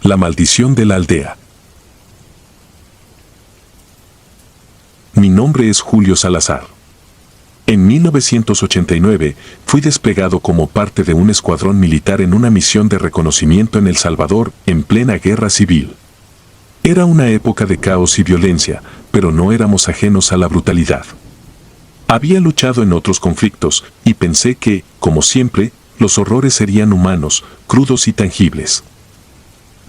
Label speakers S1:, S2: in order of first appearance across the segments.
S1: La maldición de la aldea. Mi nombre es Julio Salazar. En 1989 fui desplegado como parte de un escuadrón militar en una misión de reconocimiento en El Salvador en plena guerra civil. Era una época de caos y violencia, pero no éramos ajenos a la brutalidad. Había luchado en otros conflictos y pensé que, como siempre, los horrores serían humanos, crudos y tangibles.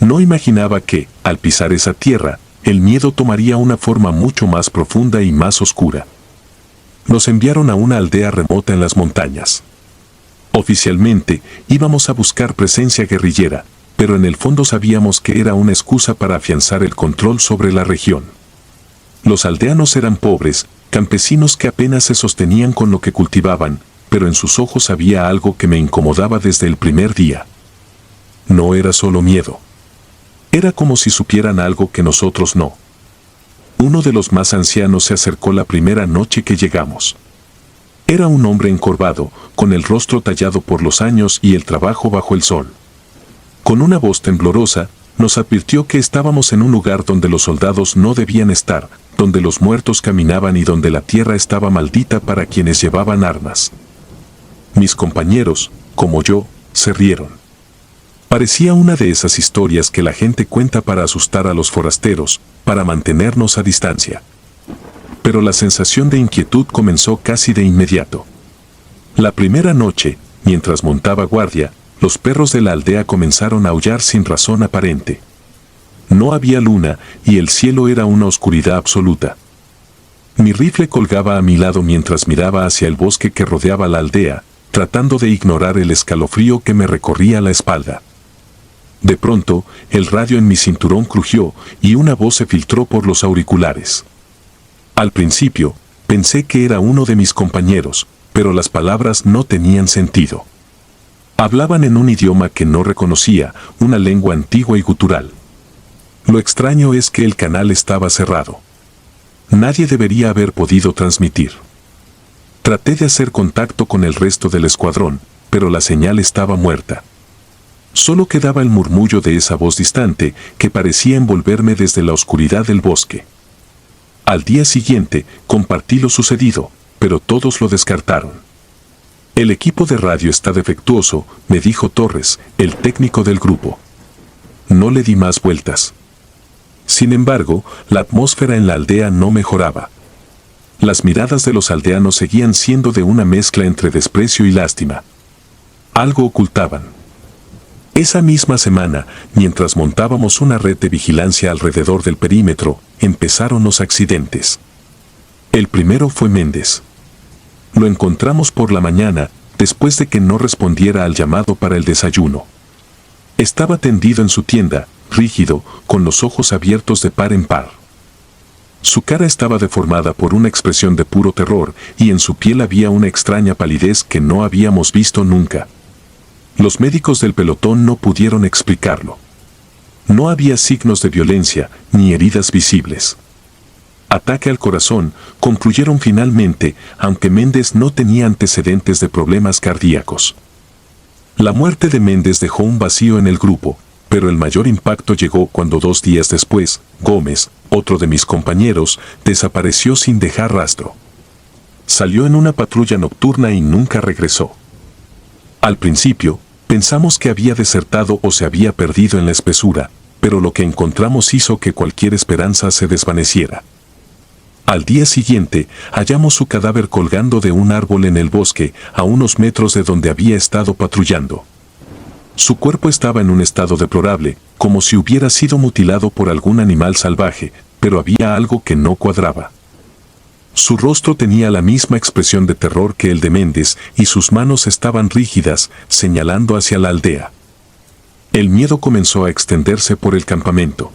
S1: No imaginaba que, al pisar esa tierra, el miedo tomaría una forma mucho más profunda y más oscura. Nos enviaron a una aldea remota en las montañas. Oficialmente, íbamos a buscar presencia guerrillera, pero en el fondo sabíamos que era una excusa para afianzar el control sobre la región. Los aldeanos eran pobres, campesinos que apenas se sostenían con lo que cultivaban, pero en sus ojos había algo que me incomodaba desde el primer día. No era solo miedo. Era como si supieran algo que nosotros no. Uno de los más ancianos se acercó la primera noche que llegamos. Era un hombre encorvado, con el rostro tallado por los años y el trabajo bajo el sol. Con una voz temblorosa, nos advirtió que estábamos en un lugar donde los soldados no debían estar, donde los muertos caminaban y donde la tierra estaba maldita para quienes llevaban armas. Mis compañeros, como yo, se rieron. Parecía una de esas historias que la gente cuenta para asustar a los forasteros, para mantenernos a distancia. Pero la sensación de inquietud comenzó casi de inmediato. La primera noche, mientras montaba guardia, los perros de la aldea comenzaron a aullar sin razón aparente. No había luna y el cielo era una oscuridad absoluta. Mi rifle colgaba a mi lado mientras miraba hacia el bosque que rodeaba la aldea, tratando de ignorar el escalofrío que me recorría la espalda. De pronto, el radio en mi cinturón crujió y una voz se filtró por los auriculares. Al principio, pensé que era uno de mis compañeros, pero las palabras no tenían sentido. Hablaban en un idioma que no reconocía, una lengua antigua y gutural. Lo extraño es que el canal estaba cerrado. Nadie debería haber podido transmitir. Traté de hacer contacto con el resto del escuadrón, pero la señal estaba muerta. Solo quedaba el murmullo de esa voz distante que parecía envolverme desde la oscuridad del bosque. Al día siguiente, compartí lo sucedido, pero todos lo descartaron. El equipo de radio está defectuoso, me dijo Torres, el técnico del grupo. No le di más vueltas. Sin embargo, la atmósfera en la aldea no mejoraba. Las miradas de los aldeanos seguían siendo de una mezcla entre desprecio y lástima. Algo ocultaban. Esa misma semana, mientras montábamos una red de vigilancia alrededor del perímetro, empezaron los accidentes. El primero fue Méndez. Lo encontramos por la mañana, después de que no respondiera al llamado para el desayuno. Estaba tendido en su tienda, rígido, con los ojos abiertos de par en par. Su cara estaba deformada por una expresión de puro terror, y en su piel había una extraña palidez que no habíamos visto nunca. Los médicos del pelotón no pudieron explicarlo. No había signos de violencia, ni heridas visibles. Ataque al corazón, concluyeron finalmente, aunque Méndez no tenía antecedentes de problemas cardíacos. La muerte de Méndez dejó un vacío en el grupo, pero el mayor impacto llegó cuando 2 días después, Gómez, otro de mis compañeros, desapareció sin dejar rastro. Salió en una patrulla nocturna y nunca regresó. Al principio, pensamos que había desertado o se había perdido en la espesura, pero lo que encontramos hizo que cualquier esperanza se desvaneciera. Al día siguiente, hallamos su cadáver colgando de un árbol en el bosque, a unos metros de donde había estado patrullando. Su cuerpo estaba en un estado deplorable, como si hubiera sido mutilado por algún animal salvaje, pero había algo que no cuadraba. Su rostro tenía la misma expresión de terror que el de Méndez y sus manos estaban rígidas, señalando hacia la aldea. El miedo comenzó a extenderse por el campamento.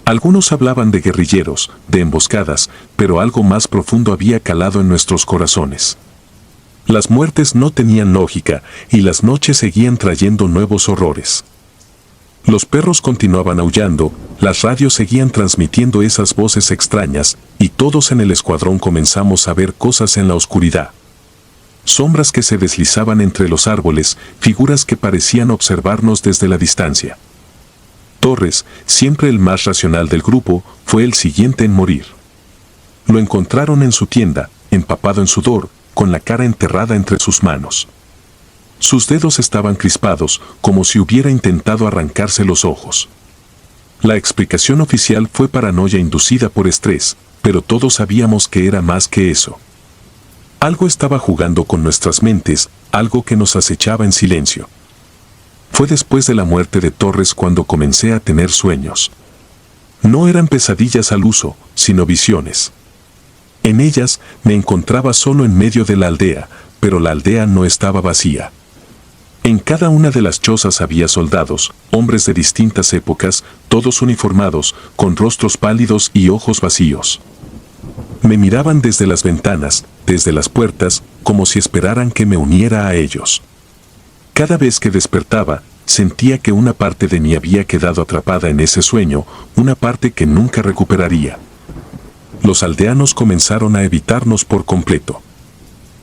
S1: Algunos hablaban de guerrilleros, de emboscadas, pero algo más profundo había calado en nuestros corazones. Las muertes no tenían lógica y las noches seguían trayendo nuevos horrores. Los perros continuaban aullando, las radios seguían transmitiendo esas voces extrañas, y todos en el escuadrón comenzamos a ver cosas en la oscuridad. Sombras que se deslizaban entre los árboles, figuras que parecían observarnos desde la distancia. Torres, siempre el más racional del grupo, fue el siguiente en morir. Lo encontraron en su tienda, empapado en sudor, con la cara enterrada entre sus manos. Sus dedos estaban crispados, como si hubiera intentado arrancarse los ojos. La explicación oficial fue paranoia inducida por estrés, pero todos sabíamos que era más que eso. Algo estaba jugando con nuestras mentes, algo que nos acechaba en silencio. Fue después de la muerte de Torres cuando comencé a tener sueños. No eran pesadillas al uso, sino visiones. En ellas me encontraba solo en medio de la aldea, pero la aldea no estaba vacía. En cada una de las chozas había soldados, hombres de distintas épocas, todos uniformados, con rostros pálidos y ojos vacíos. Me miraban desde las ventanas, desde las puertas, como si esperaran que me uniera a ellos. Cada vez que despertaba, sentía que una parte de mí había quedado atrapada en ese sueño, una parte que nunca recuperaría. Los aldeanos comenzaron a evitarnos por completo.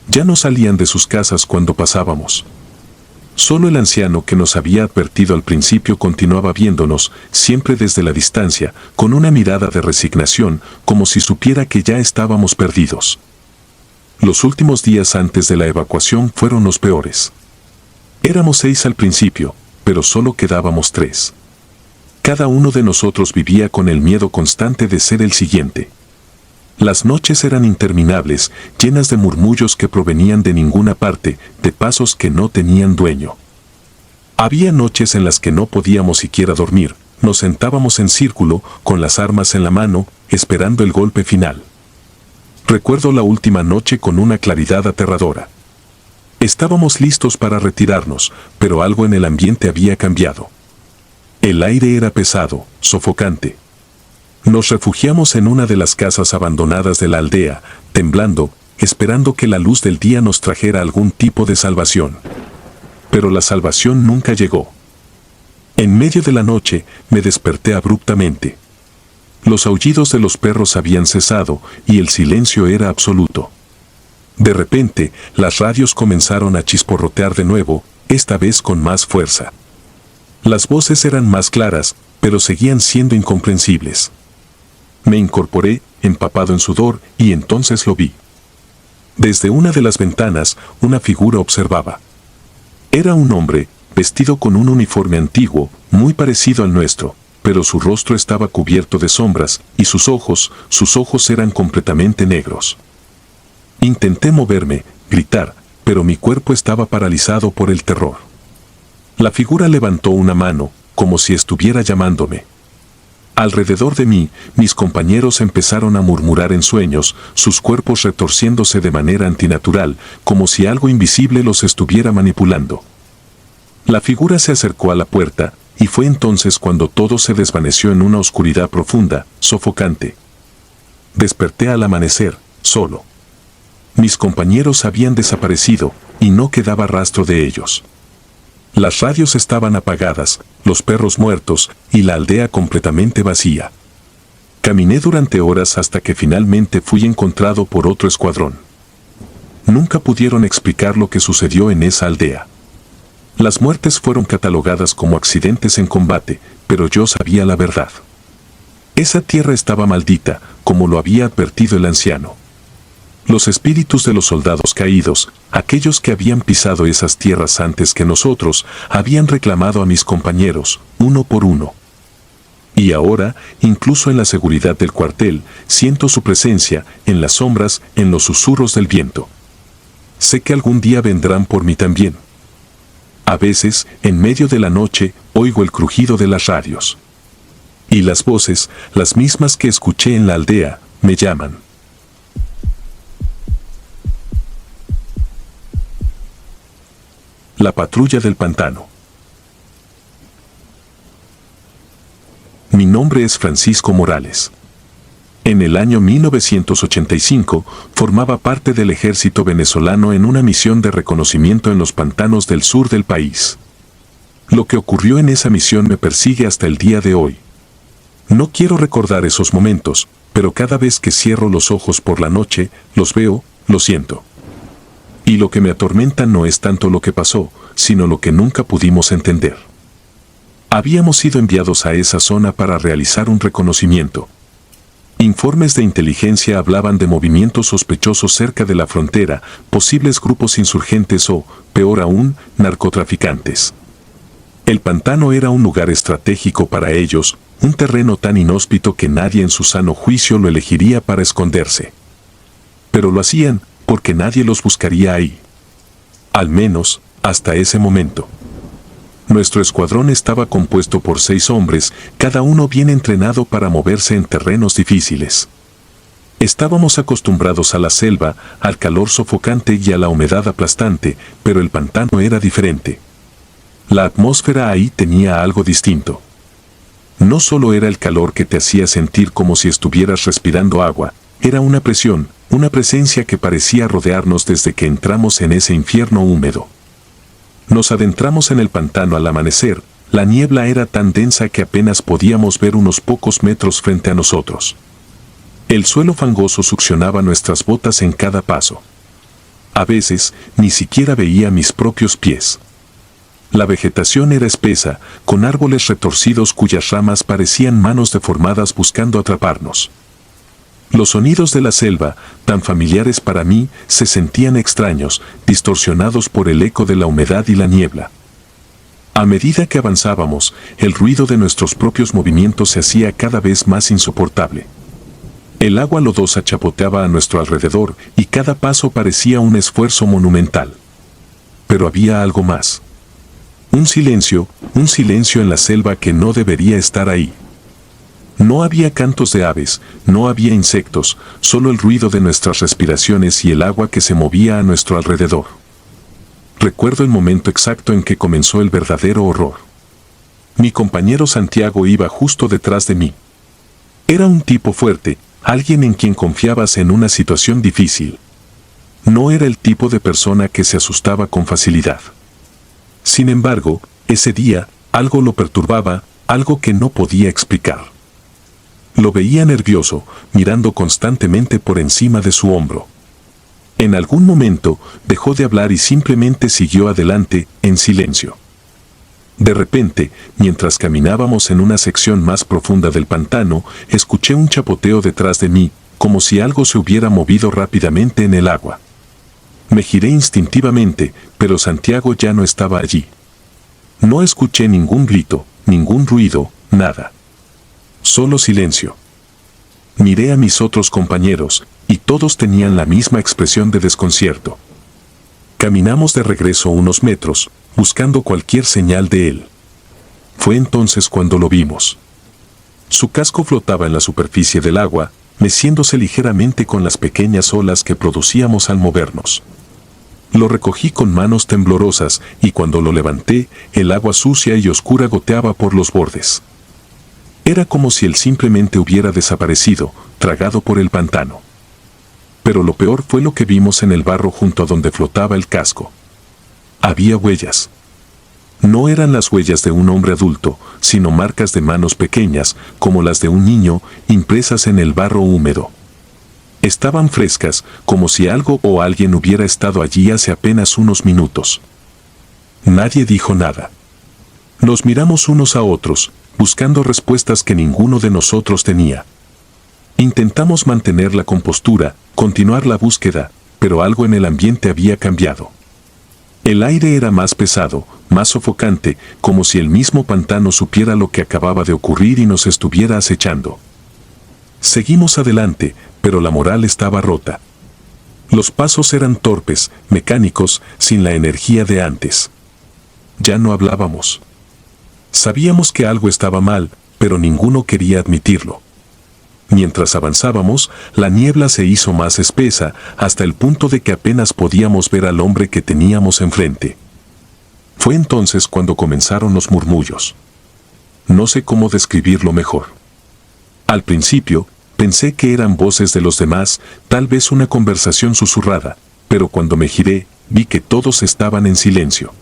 S1: Ya no salían de sus casas cuando pasábamos. Solo el anciano que nos había advertido al principio continuaba viéndonos, siempre desde la distancia, con una mirada de resignación, como si supiera que ya estábamos perdidos. Los últimos días antes de la evacuación fueron los peores. Éramos 6 al principio, pero solo quedábamos 3. Cada uno de nosotros vivía con el miedo constante de ser el siguiente. Las noches eran interminables, llenas de murmullos que provenían de ninguna parte, de pasos que no tenían dueño. Había noches en las que no podíamos siquiera dormir, nos sentábamos en círculo, con las armas en la mano, esperando el golpe final. Recuerdo la última noche con una claridad aterradora. Estábamos listos para retirarnos, pero algo en el ambiente había cambiado. El aire era pesado, sofocante. Nos refugiamos en una de las casas abandonadas de la aldea, temblando, esperando que la luz del día nos trajera algún tipo de salvación. Pero la salvación nunca llegó. En medio de la noche, me desperté abruptamente. Los aullidos de los perros habían cesado y el silencio era absoluto. De repente, las radios comenzaron a chisporrotear de nuevo, esta vez con más fuerza. Las voces eran más claras, pero seguían siendo incomprensibles. Me incorporé, empapado en sudor, y entonces lo vi. Desde una de las ventanas, una figura observaba. Era un hombre, vestido con un uniforme antiguo, muy parecido al nuestro, pero su rostro estaba cubierto de sombras, y sus ojos eran completamente negros. Intenté moverme, gritar, pero mi cuerpo estaba paralizado por el terror. La figura levantó una mano, como si estuviera llamándome. Alrededor de mí, mis compañeros empezaron a murmurar en sueños, sus cuerpos retorciéndose de manera antinatural, como si algo invisible los estuviera manipulando. La figura se acercó a la puerta, y fue entonces cuando todo se desvaneció en una oscuridad profunda, sofocante. Desperté al amanecer, solo. Mis compañeros habían desaparecido, y no quedaba rastro de ellos. Las radios estaban apagadas, los perros muertos, y la aldea completamente vacía. Caminé durante horas hasta que finalmente fui encontrado por otro escuadrón. Nunca pudieron explicar lo que sucedió en esa aldea. Las muertes fueron catalogadas como accidentes en combate, pero yo sabía la verdad. Esa tierra estaba maldita, como lo había advertido el anciano. Los espíritus de los soldados caídos, aquellos que habían pisado esas tierras antes que nosotros, habían reclamado a mis compañeros, uno por uno. Y ahora, incluso en la seguridad del cuartel, siento su presencia, en las sombras, en los susurros del viento. Sé que algún día vendrán por mí también. A veces, en medio de la noche, oigo el crujido de las radios. Y las voces, las mismas que escuché en la aldea, me llaman. La patrulla del pantano. Mi nombre es Francisco Morales. En el año 1985, formaba parte del ejército venezolano en una misión de reconocimiento en los pantanos del sur del país. Lo que ocurrió en esa misión me persigue hasta el día de hoy. No quiero recordar esos momentos, pero cada vez que cierro los ojos por la noche, los veo, lo siento. Y lo que me atormenta no es tanto lo que pasó, sino lo que nunca pudimos entender. Habíamos sido enviados a esa zona para realizar un reconocimiento. Informes de inteligencia hablaban de movimientos sospechosos cerca de la frontera, posibles grupos insurgentes o, peor aún, narcotraficantes. El pantano era un lugar estratégico para ellos, un terreno tan inhóspito que nadie en su sano juicio lo elegiría para esconderse. Pero lo hacían porque nadie los buscaría ahí. Al menos, hasta ese momento. Nuestro escuadrón estaba compuesto por 6 hombres, cada uno bien entrenado para moverse en terrenos difíciles. Estábamos acostumbrados a la selva, al calor sofocante y a la humedad aplastante, pero el pantano era diferente. La atmósfera ahí tenía algo distinto. No solo era el calor que te hacía sentir como si estuvieras respirando agua, era una presión, una presencia que parecía rodearnos desde que entramos en ese infierno húmedo. Nos adentramos en el pantano al amanecer, la niebla era tan densa que apenas podíamos ver unos pocos metros frente a nosotros. El suelo fangoso succionaba nuestras botas en cada paso. A veces, ni siquiera veía mis propios pies. La vegetación era espesa, con árboles retorcidos cuyas ramas parecían manos deformadas buscando atraparnos. Los sonidos de la selva, tan familiares para mí, se sentían extraños, distorsionados por el eco de la humedad y la niebla. A medida que avanzábamos, el ruido de nuestros propios movimientos se hacía cada vez más insoportable. El agua lodosa chapoteaba a nuestro alrededor y cada paso parecía un esfuerzo monumental. Pero había algo más. Un silencio en la selva que no debería estar ahí. No había cantos de aves, no había insectos, solo el ruido de nuestras respiraciones y el agua que se movía a nuestro alrededor. Recuerdo el momento exacto en que comenzó el verdadero horror. Mi compañero Santiago iba justo detrás de mí. Era un tipo fuerte, alguien en quien confiabas en una situación difícil. No era el tipo de persona que se asustaba con facilidad. Sin embargo, ese día, algo lo perturbaba, algo que no podía explicar. Lo veía nervioso, mirando constantemente por encima de su hombro. En algún momento, dejó de hablar y simplemente siguió adelante, en silencio. De repente, mientras caminábamos en una sección más profunda del pantano, escuché un chapoteo detrás de mí, como si algo se hubiera movido rápidamente en el agua. Me giré instintivamente, pero Santiago ya no estaba allí. No escuché ningún grito, ningún ruido, nada. Solo silencio. Miré a mis otros compañeros, y todos tenían la misma expresión de desconcierto. Caminamos de regreso unos metros, buscando cualquier señal de él. Fue entonces cuando lo vimos. Su casco flotaba en la superficie del agua, meciéndose ligeramente con las pequeñas olas que producíamos al movernos. Lo recogí con manos temblorosas, y cuando lo levanté, el agua sucia y oscura goteaba por los bordes. Era como si él simplemente hubiera desaparecido, tragado por el pantano. Pero lo peor fue lo que vimos en el barro junto a donde flotaba el casco. Había huellas. No eran las huellas de un hombre adulto, sino marcas de manos pequeñas, como las de un niño, impresas en el barro húmedo. Estaban frescas, como si algo o alguien hubiera estado allí hace apenas unos minutos. Nadie dijo nada. Nos miramos unos a otros, buscando respuestas que ninguno de nosotros tenía. Intentamos mantener la compostura, continuar la búsqueda, pero algo en el ambiente había cambiado. El aire era más pesado, más sofocante, como si el mismo pantano supiera lo que acababa de ocurrir y nos estuviera acechando. Seguimos adelante, pero la moral estaba rota. Los pasos eran torpes, mecánicos, sin la energía de antes. Ya no hablábamos. Sabíamos que algo estaba mal, pero ninguno quería admitirlo. Mientras avanzábamos, la niebla se hizo más espesa, hasta el punto de que apenas podíamos ver al hombre que teníamos enfrente. Fue entonces cuando comenzaron los murmullos. No sé cómo describirlo mejor. Al principio, pensé que eran voces de los demás, tal vez una conversación susurrada, pero cuando me giré, vi que todos estaban en silencio.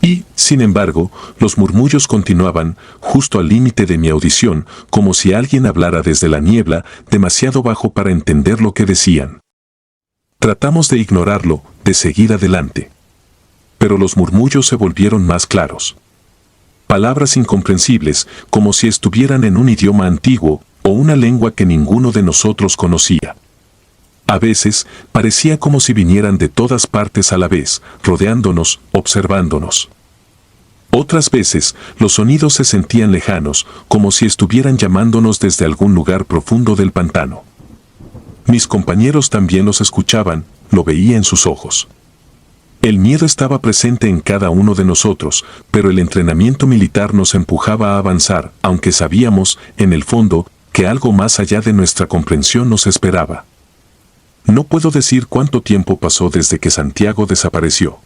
S1: Y, sin embargo, los murmullos continuaban, justo al límite de mi audición, como si alguien hablara desde la niebla, demasiado bajo para entender lo que decían. Tratamos de ignorarlo, de seguir adelante. Pero los murmullos se volvieron más claros. palabras incomprensibles, como si estuvieran en un idioma antiguo o una lengua que ninguno de nosotros conocía. A veces, parecía como si vinieran de todas partes a la vez, rodeándonos, observándonos. Otras veces, los sonidos se sentían lejanos, como si estuvieran llamándonos desde algún lugar profundo del pantano. Mis compañeros también los escuchaban, lo veía en sus ojos. El miedo estaba presente en cada uno de nosotros, pero el entrenamiento militar nos empujaba a avanzar, aunque sabíamos, en el fondo, que algo más allá de nuestra comprensión nos esperaba. No puedo decir cuánto tiempo pasó desde que Santiago desapareció.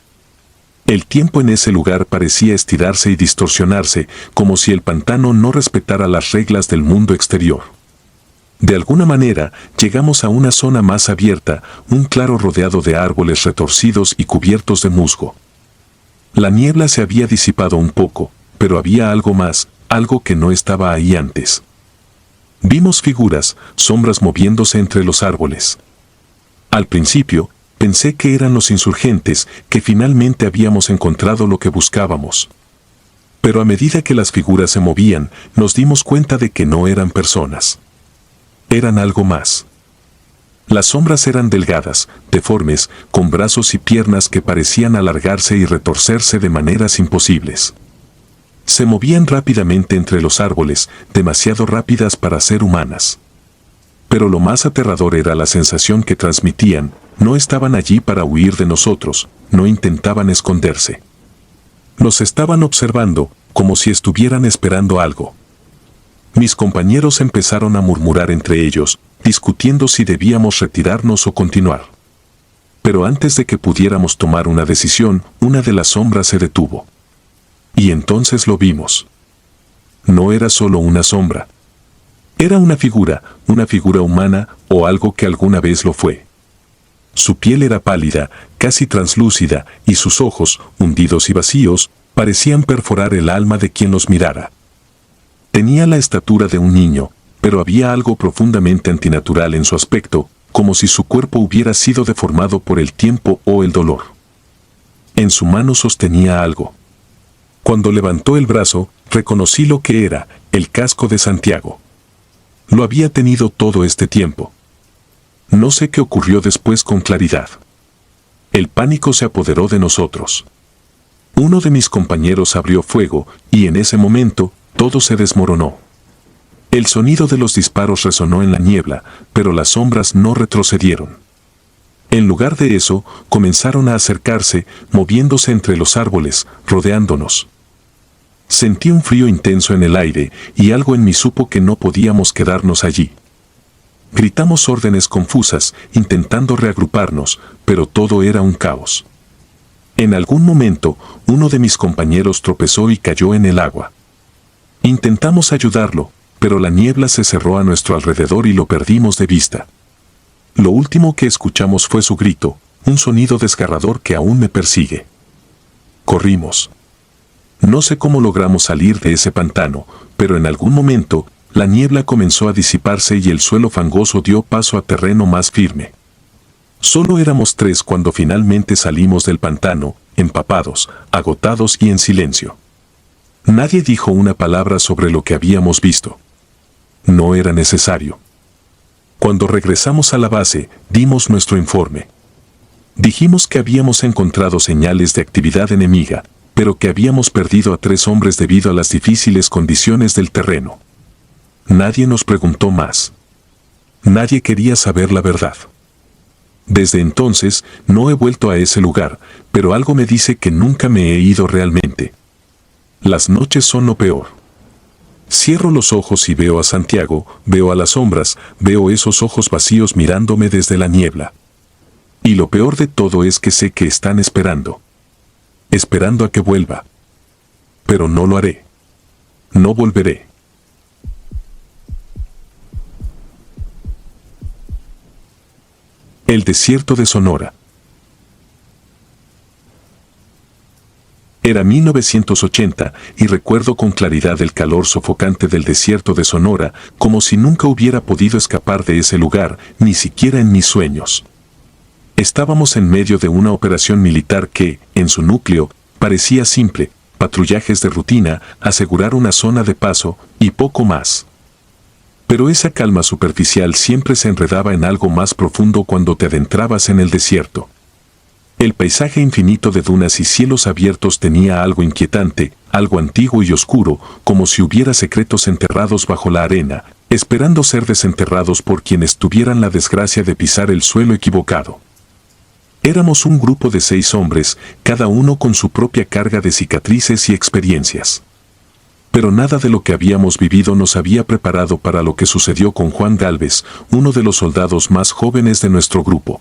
S1: El tiempo en ese lugar parecía estirarse y distorsionarse, como si el pantano no respetara las reglas del mundo exterior. De alguna manera, llegamos a una zona más abierta, un claro rodeado de árboles retorcidos y cubiertos de musgo. La niebla se había disipado un poco, pero había algo más, algo que no estaba ahí antes. Vimos figuras, sombras moviéndose entre los árboles. Al principio, pensé que eran los insurgentes, que finalmente habíamos encontrado lo que buscábamos. Pero a medida que las figuras se movían, nos dimos cuenta de que no eran personas. Eran algo más. Las sombras eran delgadas, deformes, con brazos y piernas que parecían alargarse y retorcerse de maneras imposibles. Se movían rápidamente entre los árboles, demasiado rápidas para ser humanas. Pero lo más aterrador era la sensación que transmitían. No estaban allí para huir de nosotros, no intentaban esconderse. Nos estaban observando, como si estuvieran esperando algo. Mis compañeros empezaron a murmurar entre ellos, discutiendo si debíamos retirarnos o continuar. Pero antes de que pudiéramos tomar una decisión, una de las sombras se detuvo. Y entonces lo vimos. No era solo una sombra. Era una figura humana o algo que alguna vez lo fue. Su piel era pálida, casi translúcida, y sus ojos, hundidos y vacíos, parecían perforar el alma de quien los mirara. Tenía la estatura de un niño, pero había algo profundamente antinatural en su aspecto, como si su cuerpo hubiera sido deformado por el tiempo o el dolor. En su mano sostenía algo. Cuando levantó el brazo, reconocí lo que era, el casco de Santiago. Lo había tenido todo este tiempo. No sé qué ocurrió después con claridad. El pánico se apoderó de nosotros. Uno de mis compañeros abrió fuego, y en ese momento, todo se desmoronó. El sonido de los disparos resonó en la niebla, pero las sombras no retrocedieron. En lugar de eso, comenzaron a acercarse, moviéndose entre los árboles, rodeándonos. Sentí un frío intenso en el aire, y algo en mí supo que no podíamos quedarnos allí. Gritamos órdenes confusas, intentando reagruparnos, pero todo era un caos. En algún momento, uno de mis compañeros tropezó y cayó en el agua. Intentamos ayudarlo, pero la niebla se cerró a nuestro alrededor y lo perdimos de vista. Lo último que escuchamos fue su grito, un sonido desgarrador que aún me persigue. Corrimos. No sé cómo logramos salir de ese pantano, pero en algún momento, la niebla comenzó a disiparse y el suelo fangoso dio paso a terreno más firme. Solo éramos 3 cuando finalmente salimos del pantano, empapados, agotados y en silencio. Nadie dijo una palabra sobre lo que habíamos visto. No era necesario. Cuando regresamos a la base, dimos nuestro informe. Dijimos que habíamos encontrado señales de actividad enemiga, pero que habíamos perdido a 3 hombres debido a las difíciles condiciones del terreno. Nadie nos preguntó más. Nadie quería saber la verdad. Desde entonces, no he vuelto a ese lugar, pero algo me dice que nunca me he ido realmente. Las noches son lo peor. Cierro los ojos y veo a Santiago, veo a las sombras, veo esos ojos vacíos mirándome desde la niebla. Y lo peor de todo es que sé que están esperando. Esperando a que vuelva. Pero no lo haré. No volveré. El desierto de Sonora. Era 1980 y recuerdo con claridad el calor sofocante del desierto de Sonora, como si nunca hubiera podido escapar de ese lugar, ni siquiera en mis sueños. Estábamos en medio de una operación militar que, en su núcleo, parecía simple, patrullajes de rutina, asegurar una zona de paso y poco más. Pero esa calma superficial siempre se enredaba en algo más profundo cuando te adentrabas en el desierto. El paisaje infinito de dunas y cielos abiertos tenía algo inquietante, algo antiguo y oscuro, como si hubiera secretos enterrados bajo la arena, esperando ser desenterrados por quienes tuvieran la desgracia de pisar el suelo equivocado. Éramos un grupo de 6 hombres, cada uno con su propia carga de cicatrices y experiencias. Pero nada de lo que habíamos vivido nos había preparado para lo que sucedió con Juan Gálvez, uno de los soldados más jóvenes de nuestro grupo.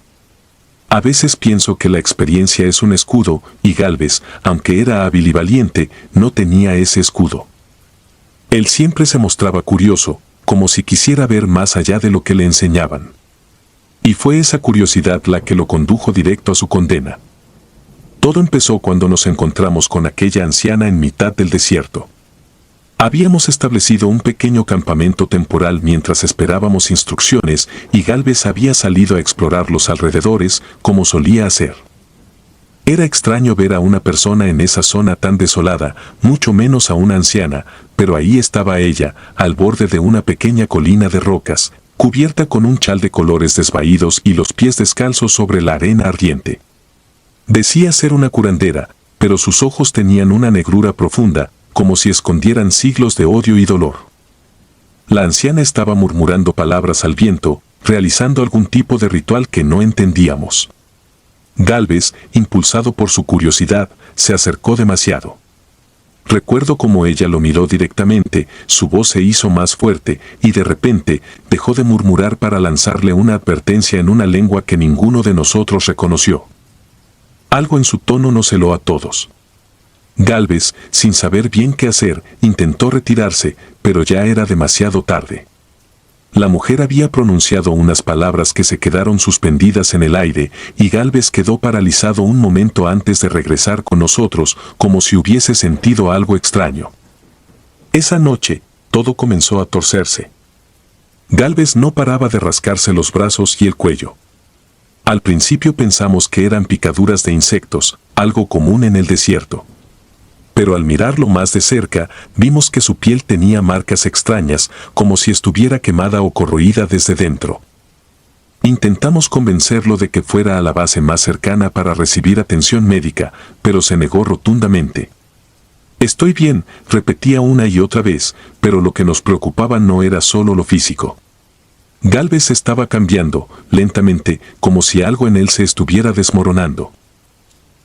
S1: A veces pienso que la experiencia es un escudo, y Gálvez, aunque era hábil y valiente, no tenía ese escudo. Él siempre se mostraba curioso, como si quisiera ver más allá de lo que le enseñaban. Y fue esa curiosidad la que lo condujo directo a su condena. Todo empezó cuando nos encontramos con aquella anciana en mitad del desierto. Habíamos establecido un pequeño campamento temporal mientras esperábamos instrucciones y Gálvez había salido a explorar los alrededores como solía hacer. Era extraño ver a una persona en esa zona tan desolada, mucho menos a una anciana, pero ahí estaba ella, al borde de una pequeña colina de rocas, cubierta con un chal de colores desvaídos y los pies descalzos sobre la arena ardiente. Decía ser una curandera, pero sus ojos tenían una negrura profunda, como si escondieran siglos de odio y dolor. La anciana estaba murmurando palabras al viento, realizando algún tipo de ritual que no entendíamos. Gálvez, impulsado por su curiosidad, se acercó demasiado. Recuerdo cómo ella lo miró directamente, su voz se hizo más fuerte, y de repente, dejó de murmurar para lanzarle una advertencia en una lengua que ninguno de nosotros reconoció. Algo en su tono nos heló a todos. Gálvez, sin saber bien qué hacer, intentó retirarse, pero ya era demasiado tarde. La mujer había pronunciado unas palabras que se quedaron suspendidas en el aire, y Gálvez quedó paralizado un momento antes de regresar con nosotros, como si hubiese sentido algo extraño. Esa noche, todo comenzó a torcerse. Gálvez no paraba de rascarse los brazos y el cuello. Al principio pensamos que eran picaduras de insectos, algo común en el desierto. Pero al mirarlo más de cerca, vimos que su piel tenía marcas extrañas, como si estuviera quemada o corroída desde dentro. Intentamos convencerlo de que fuera a la base más cercana para recibir atención médica, pero se negó rotundamente. Estoy bien, repetía una y otra vez, pero lo que nos preocupaba no era solo lo físico. Gálvez estaba cambiando, lentamente, como si algo en él se estuviera desmoronando.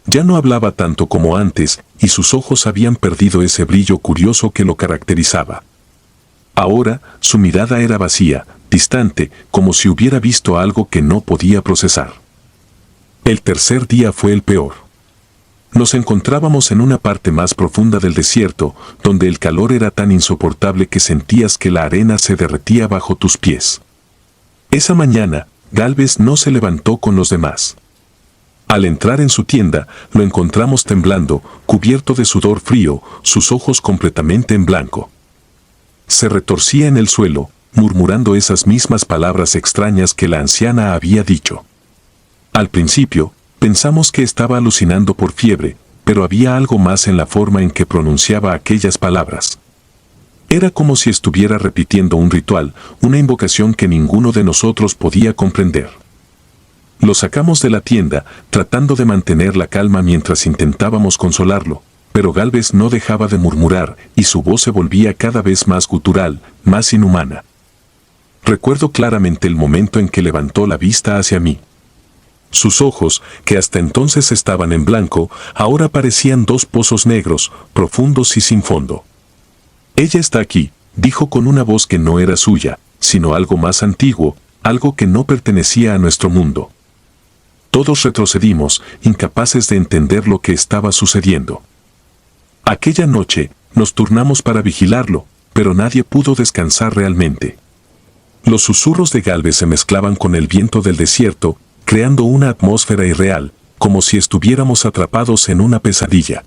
S1: Ya no hablaba tanto como antes, y sus ojos habían perdido ese brillo curioso que lo caracterizaba. Ahora, su mirada era vacía, distante, como si hubiera visto algo que no podía procesar. El tercer día fue el peor. Nos encontrábamos en una parte más profunda del desierto, donde el calor era tan insoportable que sentías que la arena se derretía bajo tus pies. Esa mañana, Gálvez no se levantó con los demás. Al entrar en su tienda, lo encontramos temblando, cubierto de sudor frío, sus ojos completamente en blanco. Se retorcía en el suelo, murmurando esas mismas palabras extrañas que la anciana había dicho. Al principio, pensamos que estaba alucinando por fiebre, pero había algo más en la forma en que pronunciaba aquellas palabras. Era como si estuviera repitiendo un ritual, una invocación que ninguno de nosotros podía comprender. Lo sacamos de la tienda, tratando de mantener la calma mientras intentábamos consolarlo, pero Gálvez no dejaba de murmurar y su voz se volvía cada vez más gutural, más inhumana. Recuerdo claramente el momento en que levantó la vista hacia mí. Sus ojos, que hasta entonces estaban en blanco, ahora parecían 2 pozos negros, profundos y sin fondo. «Ella está aquí», dijo con una voz que no era suya, sino algo más antiguo, algo que no pertenecía a nuestro mundo. Todos retrocedimos, incapaces de entender lo que estaba sucediendo. Aquella noche, nos turnamos para vigilarlo, pero nadie pudo descansar realmente. Los susurros de Gálvez se mezclaban con el viento del desierto, creando una atmósfera irreal, como si estuviéramos atrapados en una pesadilla.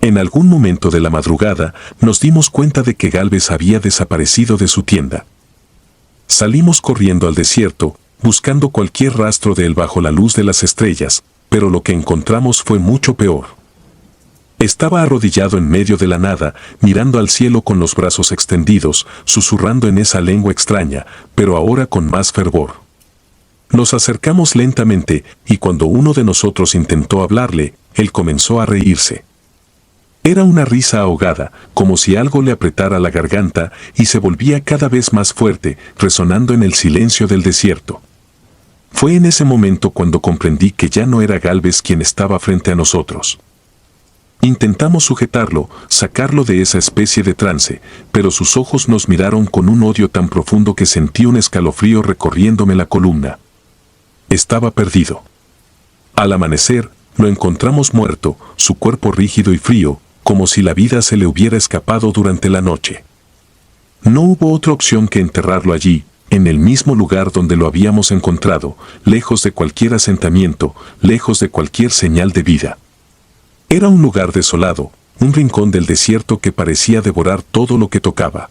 S1: En algún momento de la madrugada, nos dimos cuenta de que Gálvez había desaparecido de su tienda. Salimos corriendo al desierto, buscando cualquier rastro de él bajo la luz de las estrellas, pero lo que encontramos fue mucho peor. Estaba arrodillado en medio de la nada, mirando al cielo con los brazos extendidos, susurrando en esa lengua extraña, pero ahora con más fervor. Nos acercamos lentamente, y cuando uno de nosotros intentó hablarle, él comenzó a reírse. Era una risa ahogada, como si algo le apretara la garganta, y se volvía cada vez más fuerte, resonando en el silencio del desierto. Fue en ese momento cuando comprendí que ya no era Gálvez quien estaba frente a nosotros. Intentamos sujetarlo, sacarlo de esa especie de trance, pero sus ojos nos miraron con un odio tan profundo que sentí un escalofrío recorriéndome la columna. Estaba perdido. Al amanecer, lo encontramos muerto, su cuerpo rígido y frío, como si la vida se le hubiera escapado durante la noche. No hubo otra opción que enterrarlo allí, en el mismo lugar donde lo habíamos encontrado, lejos de cualquier asentamiento, lejos de cualquier señal de vida. Era un lugar desolado, un rincón del desierto que parecía devorar todo lo que tocaba.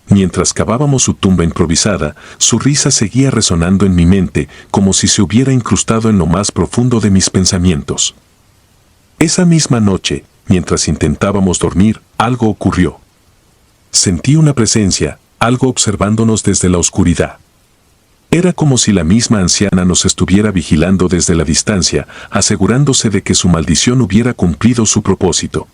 S1: Mientras cavábamos su tumba improvisada, su risa seguía resonando en mi mente, como si se hubiera incrustado en lo más profundo de mis pensamientos. Esa misma noche, mientras intentábamos dormir, algo ocurrió. Sentí una presencia, algo observándonos desde la oscuridad. Era como si la misma anciana nos estuviera vigilando desde la distancia, asegurándose de que su maldición hubiera cumplido su propósito.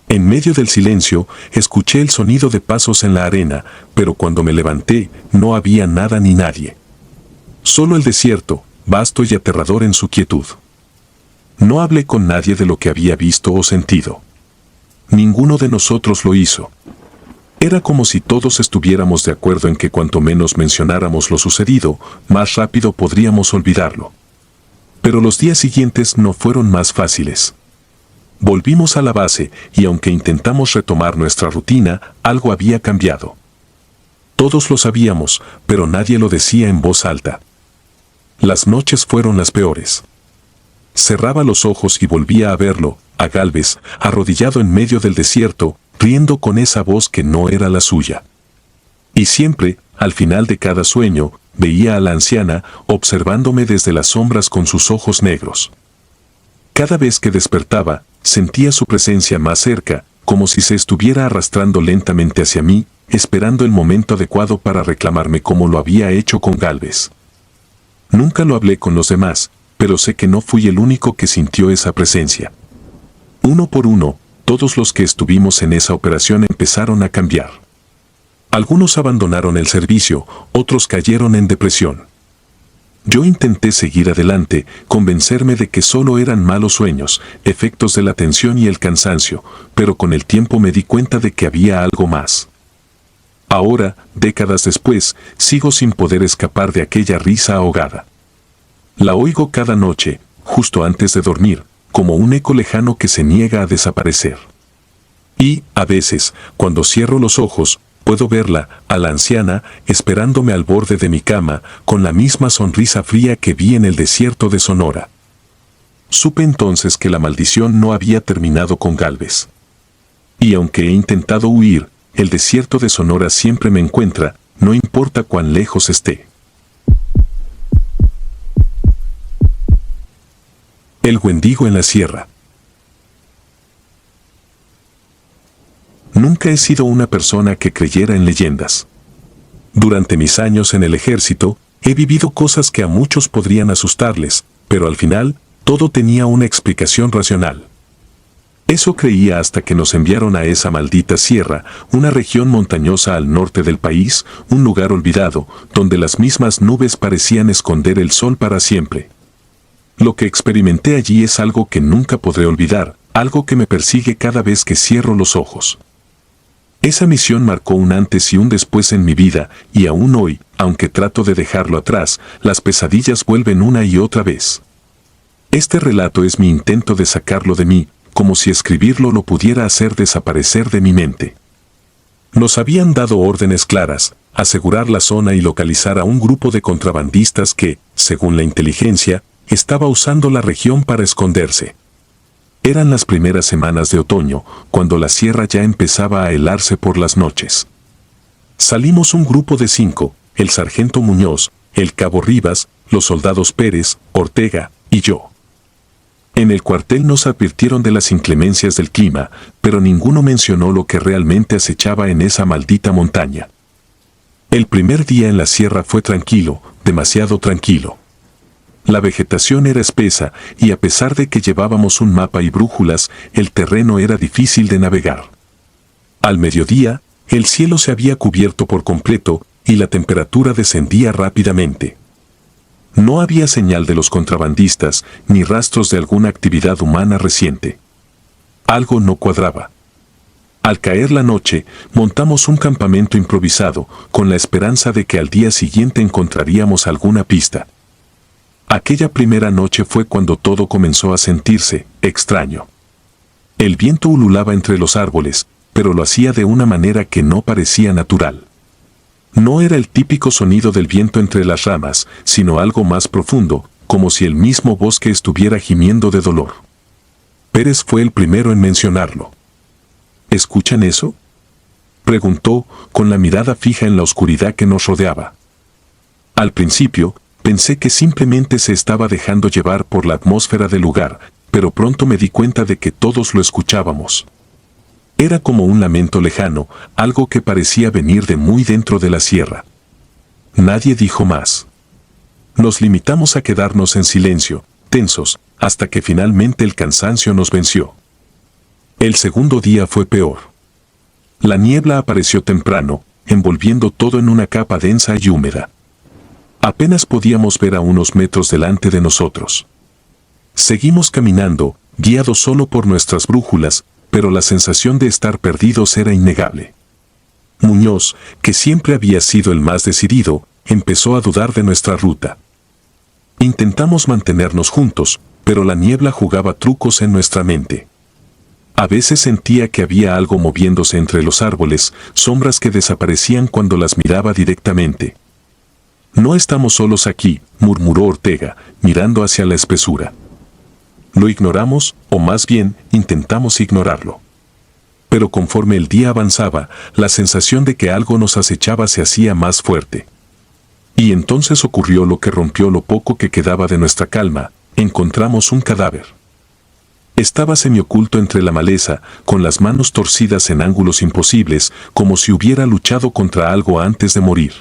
S1: En medio del silencio, escuché el sonido de pasos en la arena, pero cuando me levanté, no había nada ni nadie. Solo el desierto, vasto y aterrador en su quietud. No hablé con nadie de lo que había visto o sentido. Ninguno de nosotros lo hizo. Era como si todos estuviéramos de acuerdo en que cuanto menos mencionáramos lo sucedido, más rápido podríamos olvidarlo. Pero los días siguientes no fueron más fáciles. Volvimos a la base y aunque intentamos retomar nuestra rutina, algo había cambiado. Todos lo sabíamos, pero nadie lo decía en voz alta. Las noches fueron las peores. Cerraba los ojos y volvía a verlo, a Gálvez, arrodillado en medio del desierto, riendo con esa voz que no era la suya. Y siempre, al final de cada sueño, veía a la anciana observándome desde las sombras con sus ojos negros. Cada vez que despertaba, sentía su presencia más cerca, como si se estuviera arrastrando lentamente hacia mí, esperando el momento adecuado para reclamarme como lo había hecho con Gálvez. Nunca lo hablé con los demás, pero sé que no fui el único que sintió esa presencia. Uno por uno, todos los que estuvimos en esa operación empezaron a cambiar. Algunos abandonaron el servicio, otros cayeron en depresión. Yo intenté seguir adelante, convencerme de que solo eran malos sueños, efectos de la tensión y el cansancio, pero con el tiempo me di cuenta de que había algo más. Ahora, décadas después, sigo sin poder escapar de aquella risa ahogada. La oigo cada noche, justo antes de dormir, como un eco lejano que se niega a desaparecer. Y, a veces, cuando cierro los ojos, puedo verla, a la anciana, esperándome al borde de mi cama, con la misma sonrisa fría que vi en el desierto de Sonora. Supe entonces que la maldición no había terminado con Gálvez. Y aunque he intentado huir, el desierto de Sonora siempre me encuentra, no importa cuán lejos esté. El Wendigo en la sierra. Nunca he sido una persona que creyera en leyendas. Durante mis años en el ejército, he vivido cosas que a muchos podrían asustarles, pero al final, todo tenía una explicación racional. Eso creía hasta que nos enviaron a esa maldita sierra, una región montañosa al norte del país, un lugar olvidado, donde las mismas nubes parecían esconder el sol para siempre. Lo que experimenté allí es algo que nunca podré olvidar, algo que me persigue cada vez que cierro los ojos. Esa misión marcó un antes y un después en mi vida, y aún hoy, aunque trato de dejarlo atrás, las pesadillas vuelven una y otra vez. Este relato es mi intento de sacarlo de mí, como si escribirlo lo pudiera hacer desaparecer de mi mente. Nos habían dado órdenes claras, asegurar la zona y localizar a un grupo de contrabandistas que, según la inteligencia, estaba usando la región para esconderse. Eran las primeras semanas de otoño, cuando la sierra ya empezaba a helarse por las noches. Salimos un grupo de 5, el sargento Muñoz, el cabo Rivas, los soldados Pérez, Ortega y yo. En el cuartel nos advirtieron de las inclemencias del clima, pero ninguno mencionó lo que realmente acechaba en esa maldita montaña. El primer día en la sierra fue tranquilo, demasiado tranquilo. La vegetación era espesa y a pesar de que llevábamos un mapa y brújulas, el terreno era difícil de navegar. Al mediodía, el cielo se había cubierto por completo y la temperatura descendía rápidamente. No había señal de los contrabandistas ni rastros de alguna actividad humana reciente. Algo no cuadraba. Al caer la noche, montamos un campamento improvisado con la esperanza de que al día siguiente encontraríamos alguna pista. Aquella primera noche fue cuando todo comenzó a sentirse extraño. El viento ululaba entre los árboles, pero lo hacía de una manera que no parecía natural. No era el típico sonido del viento entre las ramas, sino algo más profundo, como si el mismo bosque estuviera gimiendo de dolor. Pérez fue el primero en mencionarlo. ¿Escuchan eso?, preguntó, con la mirada fija en la oscuridad que nos rodeaba. Al principio, pensé que simplemente se estaba dejando llevar por la atmósfera del lugar, pero pronto me di cuenta de que todos lo escuchábamos. Era como un lamento lejano, algo que parecía venir de muy dentro de la sierra. Nadie dijo más. Nos limitamos a quedarnos en silencio, tensos, hasta que finalmente el cansancio nos venció. El segundo día fue peor. La niebla apareció temprano, envolviendo todo en una capa densa y húmeda. Apenas podíamos ver a unos metros delante de nosotros. Seguimos caminando, guiados solo por nuestras brújulas, pero la sensación de estar perdidos era innegable. Muñoz, que siempre había sido el más decidido, empezó a dudar de nuestra ruta. Intentamos mantenernos juntos, pero la niebla jugaba trucos en nuestra mente. A veces sentía que había algo moviéndose entre los árboles, sombras que desaparecían cuando las miraba directamente. «No estamos solos aquí», murmuró Ortega, mirando hacia la espesura. Lo ignoramos, o más bien, intentamos ignorarlo. Pero conforme el día avanzaba, la sensación de que algo nos acechaba se hacía más fuerte. Y entonces ocurrió lo que rompió lo poco que quedaba de nuestra calma: encontramos un cadáver. Estaba semioculto entre la maleza, con las manos torcidas en ángulos imposibles, como si hubiera luchado contra algo antes de morir.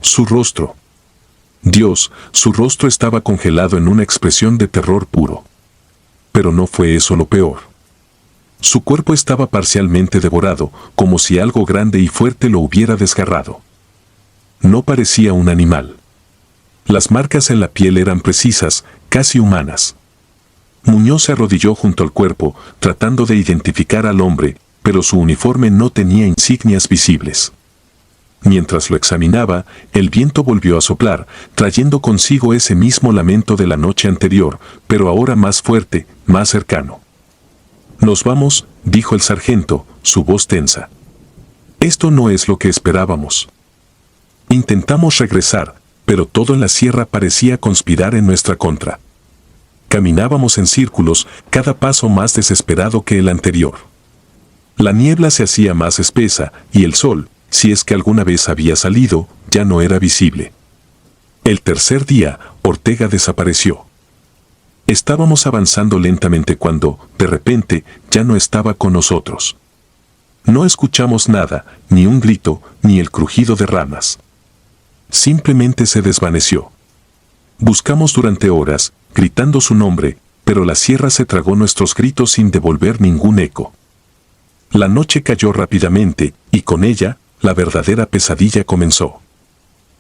S1: Su rostro. Dios, su rostro estaba congelado en una expresión de terror puro. Pero no fue eso lo peor. Su cuerpo estaba parcialmente devorado, como si algo grande y fuerte lo hubiera desgarrado. No parecía un animal. Las marcas en la piel eran precisas, casi humanas. Muñoz se arrodilló junto al cuerpo, tratando de identificar al hombre, pero su uniforme no tenía insignias visibles. Mientras lo examinaba, el viento volvió a soplar, trayendo consigo ese mismo lamento de la noche anterior, pero ahora más fuerte, más cercano. «Nos vamos», dijo el sargento, su voz tensa. «Esto no es lo que esperábamos». Intentamos regresar, pero todo en la sierra parecía conspirar en nuestra contra. Caminábamos en círculos, cada paso más desesperado que el anterior. La niebla se hacía más espesa, y el sol, si es que alguna vez había salido, ya no era visible. El tercer día, Ortega desapareció. Estábamos avanzando lentamente cuando, de repente, ya no estaba con nosotros. No escuchamos nada, ni un grito, ni el crujido de ramas. Simplemente se desvaneció. Buscamos durante horas, gritando su nombre, pero la sierra se tragó nuestros gritos sin devolver ningún eco. La noche cayó rápidamente, y con ella, la verdadera pesadilla comenzó.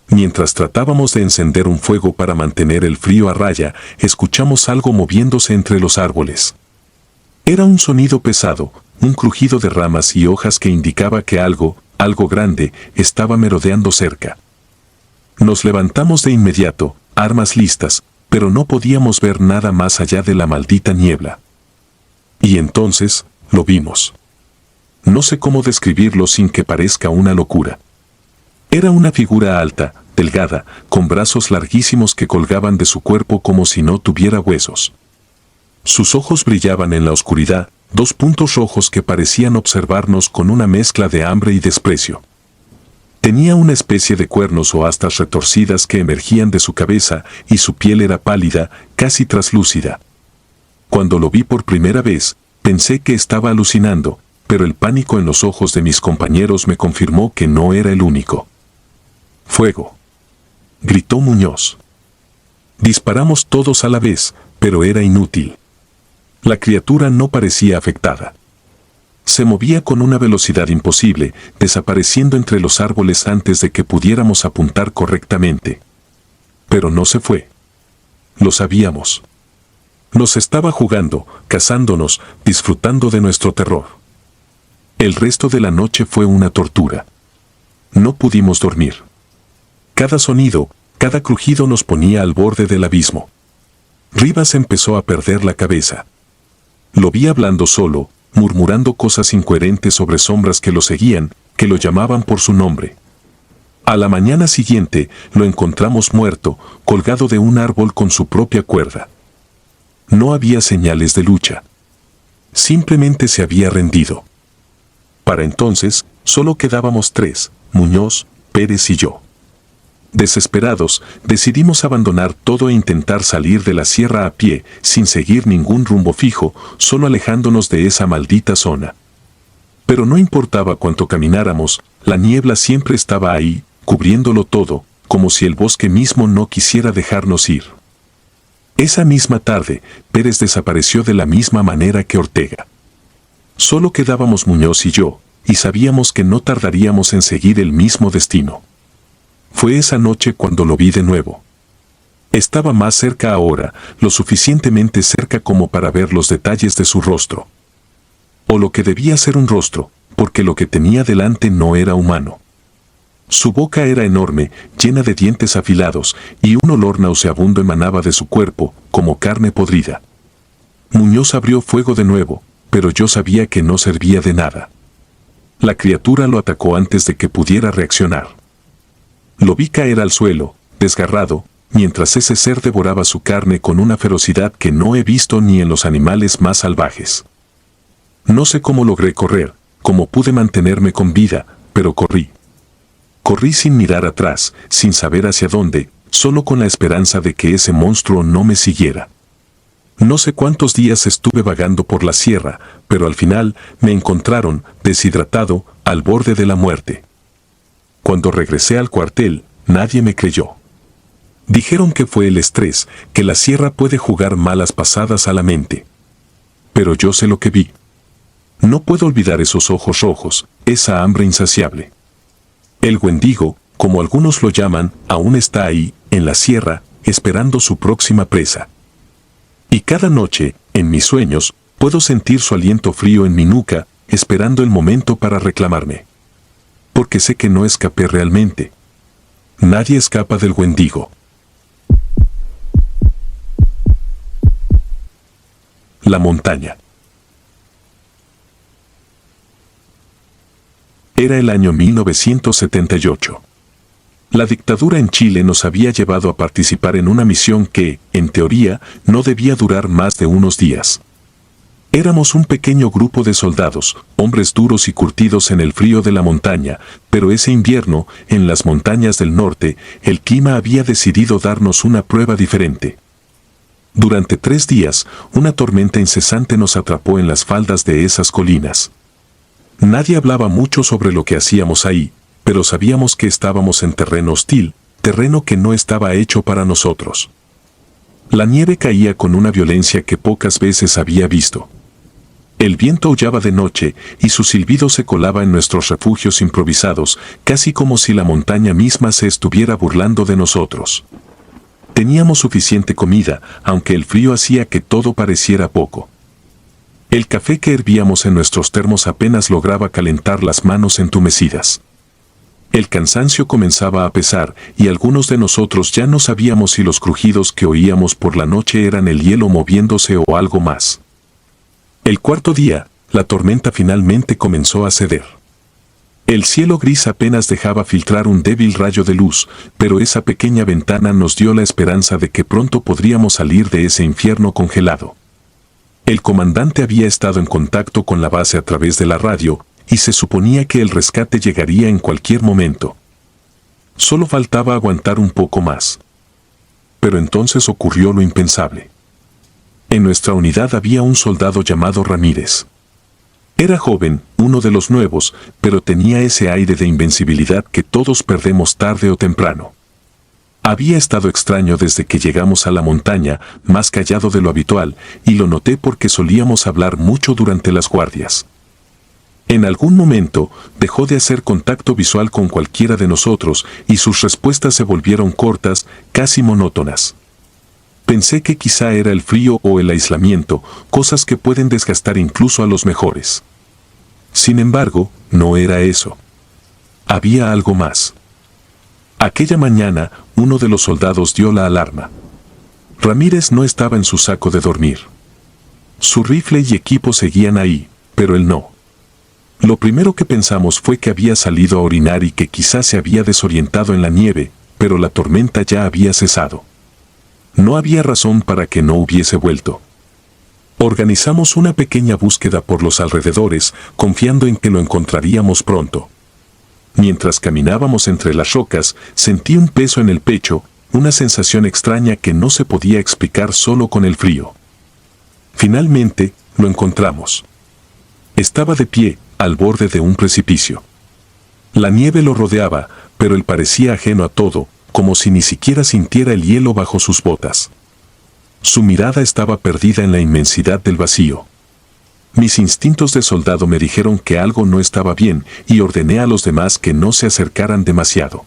S1: Mientras tratábamos de encender un fuego para mantener el frío a raya, escuchamos algo moviéndose entre los árboles. Era un sonido pesado, un crujido de ramas y hojas que indicaba que algo grande, estaba merodeando cerca. Nos levantamos de inmediato, armas listas, pero no podíamos ver nada más allá de la maldita niebla. Y entonces, lo vimos. No sé cómo describirlo sin que parezca una locura. Era una figura alta, delgada, con brazos larguísimos que colgaban de su cuerpo como si no tuviera huesos. Sus ojos brillaban en la oscuridad, dos puntos rojos que parecían observarnos con una mezcla de hambre y desprecio. Tenía una especie de cuernos o astas retorcidas que emergían de su cabeza y su piel era pálida, casi traslúcida. Cuando lo vi por primera vez, pensé que estaba alucinando, pero el pánico en los ojos de mis compañeros me confirmó que no era el único. ¡Fuego!, gritó Muñoz. Disparamos todos a la vez, pero era inútil. La criatura no parecía afectada. Se movía con una velocidad imposible, desapareciendo entre los árboles antes de que pudiéramos apuntar correctamente. Pero no se fue. Lo sabíamos. Nos estaba jugando, cazándonos, disfrutando de nuestro terror. El resto de la noche fue una tortura. No pudimos dormir. Cada sonido, cada crujido nos ponía al borde del abismo. Rivas empezó a perder la cabeza. Lo vi hablando solo, murmurando cosas incoherentes sobre sombras que lo seguían, que lo llamaban por su nombre. A la mañana siguiente, lo encontramos muerto, colgado de un árbol con su propia cuerda. No había señales de lucha. Simplemente se había rendido. Para entonces, solo quedábamos tres, Muñoz, Pérez y yo. Desesperados, decidimos abandonar todo e intentar salir de la sierra a pie, sin seguir ningún rumbo fijo, solo alejándonos de esa maldita zona. Pero no importaba cuánto camináramos, la niebla siempre estaba ahí, cubriéndolo todo, como si el bosque mismo no quisiera dejarnos ir. Esa misma tarde, Pérez desapareció de la misma manera que Ortega. Solo quedábamos Muñoz y yo, y sabíamos que no tardaríamos en seguir el mismo destino. Fue esa noche cuando lo vi de nuevo. Estaba más cerca ahora, lo suficientemente cerca como para ver los detalles de su rostro. O lo que debía ser un rostro, porque lo que tenía delante no era humano. Su boca era enorme, llena de dientes afilados, y un olor nauseabundo emanaba de su cuerpo, como carne podrida. Muñoz abrió fuego de nuevo, pero yo sabía que no servía de nada. La criatura lo atacó antes de que pudiera reaccionar. Lo vi caer al suelo, desgarrado, mientras ese ser devoraba su carne con una ferocidad que no he visto ni en los animales más salvajes. No sé cómo logré correr, cómo pude mantenerme con vida, pero corrí. Corrí sin mirar atrás, sin saber hacia dónde, solo con la esperanza de que ese monstruo no me siguiera. No sé cuántos días estuve vagando por la sierra, pero al final me encontraron, deshidratado, al borde de la muerte. Cuando regresé al cuartel, nadie me creyó. Dijeron que fue el estrés, que la sierra puede jugar malas pasadas a la mente. Pero yo sé lo que vi. No puedo olvidar esos ojos rojos, esa hambre insaciable. El Wendigo, como algunos lo llaman, aún está ahí, en la sierra, esperando su próxima presa. Y cada noche, en mis sueños, puedo sentir su aliento frío en mi nuca, esperando el momento para reclamarme. Porque sé que no escapé realmente. Nadie escapa del Wendigo. La montaña. Era el año 1978. La dictadura en Chile nos había llevado a participar en una misión que, en teoría, no debía durar más de unos días. Éramos un pequeño grupo de soldados, hombres duros y curtidos en el frío de la montaña, pero ese invierno, en las montañas del norte, el clima había decidido darnos una prueba diferente. Durante 3 días, una tormenta incesante nos atrapó en las faldas de esas colinas. Nadie hablaba mucho sobre lo que hacíamos ahí, pero sabíamos que estábamos en terreno hostil, terreno que no estaba hecho para nosotros. La nieve caía con una violencia que pocas veces había visto. El viento aullaba de noche y su silbido se colaba en nuestros refugios improvisados, casi como si la montaña misma se estuviera burlando de nosotros. Teníamos suficiente comida, aunque el frío hacía que todo pareciera poco. El café que hervíamos en nuestros termos apenas lograba calentar las manos entumecidas. El cansancio comenzaba a pesar y algunos de nosotros ya no sabíamos si los crujidos que oíamos por la noche eran el hielo moviéndose o algo más. El cuarto día, la tormenta finalmente comenzó a ceder. El cielo gris apenas dejaba filtrar un débil rayo de luz, pero esa pequeña ventana nos dio la esperanza de que pronto podríamos salir de ese infierno congelado. El comandante había estado en contacto con la base a través de la radio, y se suponía que el rescate llegaría en cualquier momento. Solo faltaba aguantar un poco más. Pero entonces ocurrió lo impensable. En nuestra unidad había un soldado llamado Ramírez. Era joven, uno de los nuevos, pero tenía ese aire de invencibilidad que todos perdemos tarde o temprano. Había estado extraño desde que llegamos a la montaña, más callado de lo habitual, y lo noté porque solíamos hablar mucho durante las guardias. En algún momento, dejó de hacer contacto visual con cualquiera de nosotros y sus respuestas se volvieron cortas, casi monótonas. Pensé que quizá era el frío o el aislamiento, cosas que pueden desgastar incluso a los mejores. Sin embargo, no era eso. Había algo más. Aquella mañana, uno de los soldados dio la alarma. Ramírez no estaba en su saco de dormir. Su rifle y equipo seguían ahí, pero él no. Lo primero que pensamos fue que había salido a orinar y que quizás se había desorientado en la nieve, pero la tormenta ya había cesado. No había razón para que no hubiese vuelto. Organizamos una pequeña búsqueda por los alrededores, confiando en que lo encontraríamos pronto. Mientras caminábamos entre las rocas, sentí un peso en el pecho, una sensación extraña que no se podía explicar solo con el frío. Finalmente, lo encontramos. Estaba de pie, al borde de un precipicio. La nieve lo rodeaba, pero él parecía ajeno a todo, como si ni siquiera sintiera el hielo bajo sus botas. Su mirada estaba perdida en la inmensidad del vacío. Mis instintos de soldado me dijeron que algo no estaba bien y ordené a los demás que no se acercaran demasiado.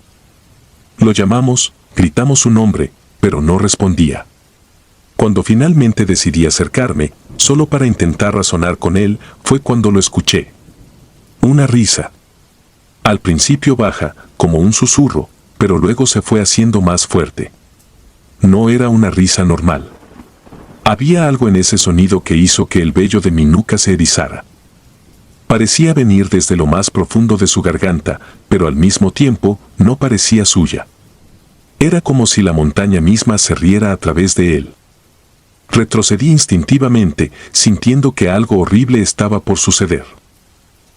S1: Lo llamamos, gritamos su nombre, pero no respondía. Cuando finalmente decidí acercarme, solo para intentar razonar con él, fue cuando lo escuché. Una risa. Al principio baja, como un susurro, pero luego se fue haciendo más fuerte. No era una risa normal. Había algo en ese sonido que hizo que el vello de mi nuca se erizara. Parecía venir desde lo más profundo de su garganta, pero al mismo tiempo no parecía suya. Era como si la montaña misma se riera a través de él. Retrocedí instintivamente, sintiendo que algo horrible estaba por suceder.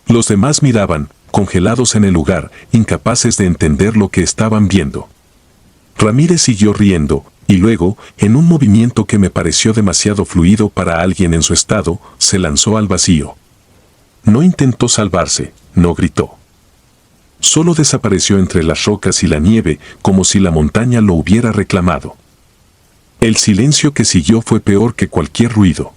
S1: Los demás miraban, congelados en el lugar, incapaces de entender lo que estaban viendo. Ramírez siguió riendo, y luego, en un movimiento que me pareció demasiado fluido para alguien en su estado, se lanzó al vacío. No intentó salvarse, no gritó. Solo desapareció entre las rocas y la nieve, como si la montaña lo hubiera reclamado. El silencio que siguió fue peor que cualquier ruido.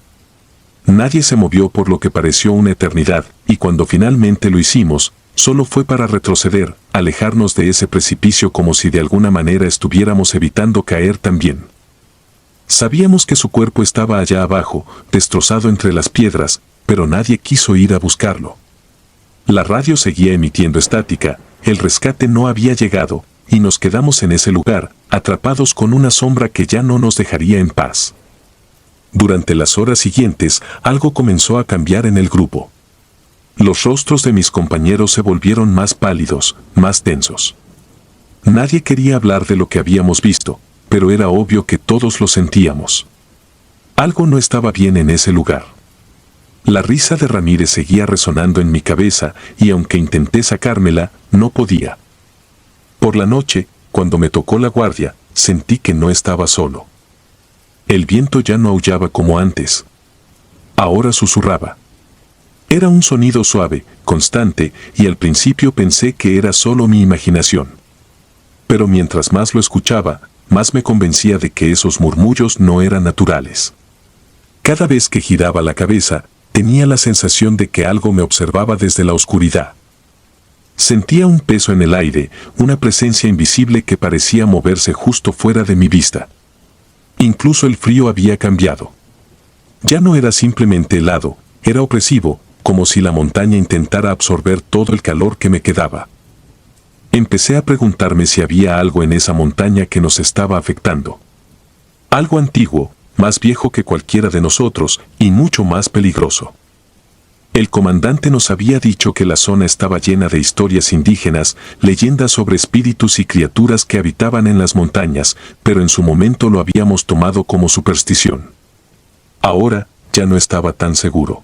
S1: Nadie se movió por lo que pareció una eternidad, y cuando finalmente lo hicimos, solo fue para retroceder, alejarnos de ese precipicio como si de alguna manera estuviéramos evitando caer también. Sabíamos que su cuerpo estaba allá abajo, destrozado entre las piedras, pero nadie quiso ir a buscarlo. La radio seguía emitiendo estática, el rescate no había llegado, y nos quedamos en ese lugar, atrapados con una sombra que ya no nos dejaría en paz. Durante las horas siguientes, algo comenzó a cambiar en el grupo. Los rostros de mis compañeros se volvieron más pálidos, más tensos. Nadie quería hablar de lo que habíamos visto, pero era obvio que todos lo sentíamos. Algo no estaba bien en ese lugar. La risa de Ramírez seguía resonando en mi cabeza y aunque intenté sacármela, no podía. Por la noche, cuando me tocó la guardia, sentí que no estaba solo. El viento ya no aullaba como antes. Ahora susurraba. Era un sonido suave, constante, y al principio pensé que era solo mi imaginación. Pero mientras más lo escuchaba, más me convencía de que esos murmullos no eran naturales. Cada vez que giraba la cabeza, tenía la sensación de que algo me observaba desde la oscuridad. Sentía un peso en el aire, una presencia invisible que parecía moverse justo fuera de mi vista. Incluso el frío había cambiado. Ya no era simplemente helado, era opresivo, como si la montaña intentara absorber todo el calor que me quedaba. Empecé a preguntarme si había algo en esa montaña que nos estaba afectando. Algo antiguo, más viejo que cualquiera de nosotros y mucho más peligroso. El comandante nos había dicho que la zona estaba llena de historias indígenas, leyendas sobre espíritus y criaturas que habitaban en las montañas, pero en su momento lo habíamos tomado como superstición. Ahora, ya no estaba tan seguro.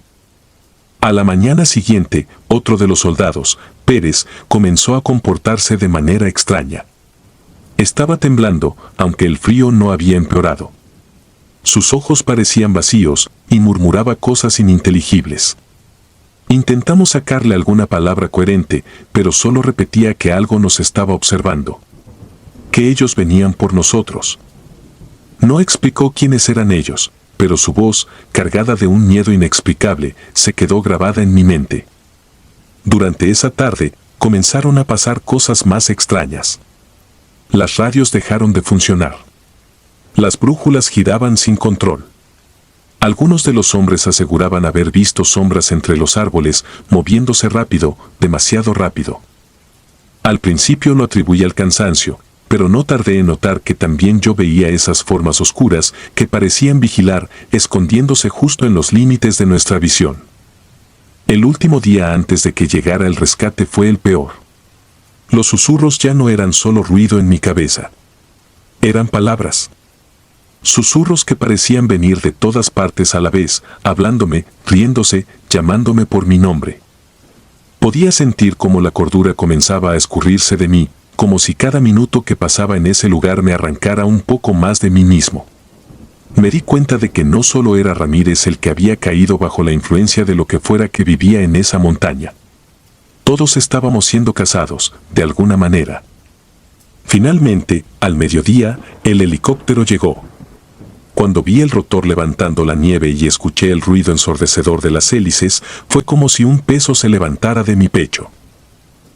S1: A la mañana siguiente, otro de los soldados, Pérez, comenzó a comportarse de manera extraña. Estaba temblando, aunque el frío no había empeorado. Sus ojos parecían vacíos y murmuraba cosas ininteligibles. Intentamos sacarle alguna palabra coherente, pero solo repetía que algo nos estaba observando. Que ellos venían por nosotros. No explicó quiénes eran ellos, pero su voz, cargada de un miedo inexplicable, se quedó grabada en mi mente. Durante esa tarde, comenzaron a pasar cosas más extrañas. Las radios dejaron de funcionar. Las brújulas giraban sin control. Algunos de los hombres aseguraban haber visto sombras entre los árboles, moviéndose rápido, demasiado rápido. Al principio lo atribuí al cansancio, pero no tardé en notar que también yo veía esas formas oscuras que parecían vigilar, escondiéndose justo en los límites de nuestra visión. El último día antes de que llegara el rescate fue el peor. Los susurros ya no eran solo ruido en mi cabeza. Eran palabras. Susurros que parecían venir de todas partes a la vez, hablándome, riéndose, llamándome por mi nombre. Podía sentir cómo la cordura comenzaba a escurrirse de mí, como si cada minuto que pasaba en ese lugar me arrancara un poco más de mí mismo. Me di cuenta de que no solo era Ramírez el que había caído bajo la influencia de lo que fuera que vivía en esa montaña. Todos estábamos siendo cazados, de alguna manera. Finalmente, al mediodía, el helicóptero llegó. Cuando vi el rotor levantando la nieve y escuché el ruido ensordecedor de las hélices, fue como si un peso se levantara de mi pecho.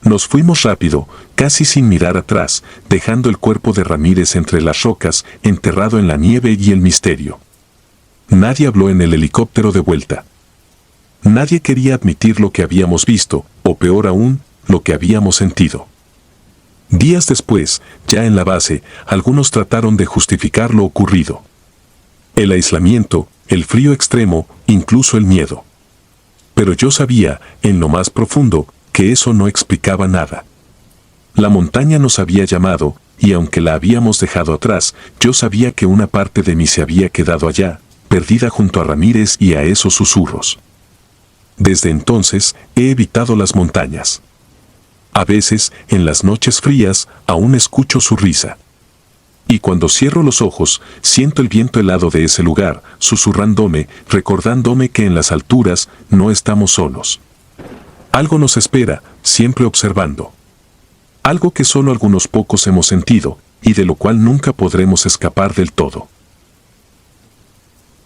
S1: Nos fuimos rápido, casi sin mirar atrás, dejando el cuerpo de Ramírez entre las rocas, enterrado en la nieve y el misterio. Nadie habló en el helicóptero de vuelta. Nadie quería admitir lo que habíamos visto, o peor aún, lo que habíamos sentido. Días después, ya en la base, algunos trataron de justificar lo ocurrido. El aislamiento, el frío extremo, incluso el miedo. Pero yo sabía, en lo más profundo, que eso no explicaba nada. La montaña nos había llamado, y aunque la habíamos dejado atrás, yo sabía que una parte de mí se había quedado allá, perdida junto a Ramírez y a esos susurros. Desde entonces, he evitado las montañas. A veces, en las noches frías, aún escucho su risa. Y cuando cierro los ojos, siento el viento helado de ese lugar, susurrándome, recordándome que en las alturas no estamos solos. Algo nos espera, siempre observando. Algo que solo algunos pocos hemos sentido, y de lo cual nunca podremos escapar del todo.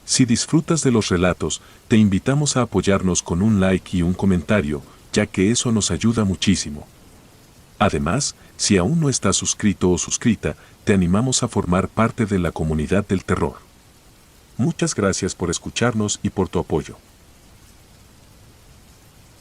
S1: Si disfrutas de los relatos, te invitamos a apoyarnos con un like y un comentario, ya que eso nos ayuda muchísimo. Además, si aún no estás suscrito o suscrita, te animamos a formar parte de la comunidad del terror. Muchas gracias por escucharnos y por tu apoyo.